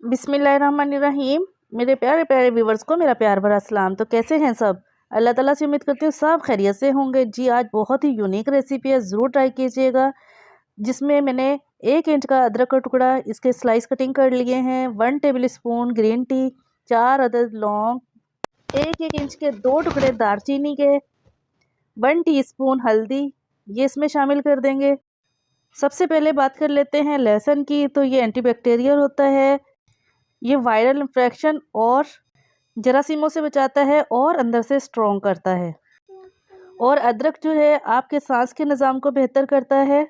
बिस्मिल्लाहिर्रहमानिर्रहीम। मेरे प्यारे प्यारे व्यूवर्स को मेरा प्यार भरा सलाम। तो कैसे हैं सब? अल्लाह ताला से उम्मीद करती हूँ सब खैरियत से होंगे। जी आज बहुत ही यूनिक रेसिपी है, ज़रूर ट्राई कीजिएगा। जिसमें मैंने 1 इंच का अदरक का टुकड़ा इसके स्लाइस कटिंग कर लिए हैं, 1 टेबल स्पून ग्रीन टी, 4 अदद लौंग, 1-1 इंच के 2 टुकड़े दालचीनी के, 1 टीस्पून हल्दी ये इसमें शामिल कर देंगे। सबसे पहले बात कर लेते हैं लहसुन की। तो ये एंटीबैक्टीरियल होता है, ये वायरल इन्फेक्शन और जरासीमों से बचाता है और अंदर से स्ट्रॉन्ग करता है। और अदरक जो है आपके सांस के निज़ाम को बेहतर करता है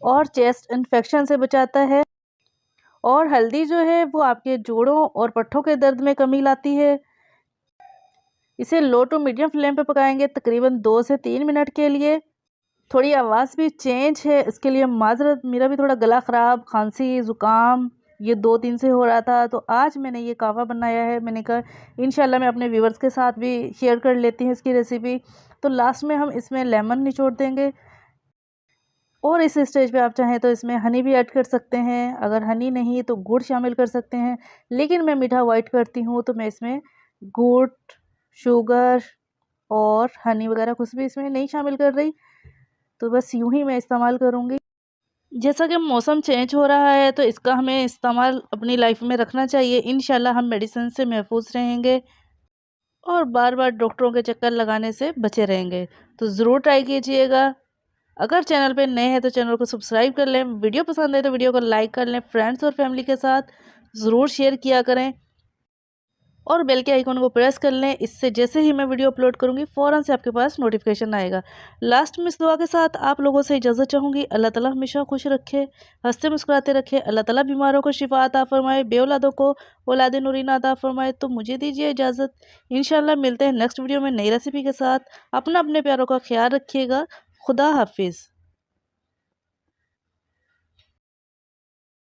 और चेस्ट इन्फेक्शन से बचाता है। और हल्दी जो है वो आपके जोड़ों और पट्ठों के दर्द में कमी लाती है। इसे लो टू मीडियम फ्लेम पे पकाएंगे तकरीबन 2 से 3 मिनट के लिए। थोड़ी आवाज़ भी चेंज है, इसके लिए माजरत, मेरा भी थोड़ा गला ख़राब, खांसी, ज़ुकाम ये 2 दिन से हो रहा था। तो आज मैंने ये कहवा बनाया है। मैंने कहा इंशाल्लाह मैं अपने व्यूवर्स के साथ भी शेयर कर लेती हूँ इसकी रेसिपी। तो लास्ट में हम इसमें लेमन निचोड़ देंगे और इस स्टेज पे आप चाहें तो इसमें हनी भी ऐड कर सकते हैं। अगर हनी नहीं तो गुड़ शामिल कर सकते हैं, लेकिन मैं मीठा अवॉइड करती हूँ तो मैं इसमें गुड़, शुगर और हनी वगैरह कुछ भी इसमें नहीं शामिल कर रही। तो बस यूं ही मैं इस्तेमाल करूँगी। जैसा कि मौसम चेंज हो रहा है तो इसका हमें इस्तेमाल अपनी लाइफ में रखना चाहिए। इंशाल्लाह हम मेडिसिन से महफूज रहेंगे और बार बार डॉक्टरों के चक्कर लगाने से बचे रहेंगे। तो ज़रूर ट्राई कीजिएगा। अगर चैनल पे नए हैं तो चैनल को सब्सक्राइब कर लें, वीडियो पसंद है तो वीडियो को लाइक कर लें, फ्रेंड्स और फैमिली के साथ ज़रूर शेयर किया करें और बेल के आइकन को प्रेस कर लें। इससे जैसे ही मैं वीडियो अपलोड करूंगी फ़ौरन से आपके पास नोटिफिकेशन आएगा। लास्ट में इस दुआ के साथ आप लोगों से इजाज़त चाहूँगी। अल्लाह ताला हमेशा खुश रखे, हंसते मुस्कुराते रखे। अल्लाह ताला बीमारों को शिफा अता फरमाए, बेऔलादों को औलाद नूरीना अता फरमाए। तो मुझे दीजिए इजाज़त। इंशाल्लाह मिलते हैं नेक्स्ट वीडियो में नई रेसिपी के साथ। अपना अपने प्यारों का ख्याल रखिएगा। खुदा हाफिज़।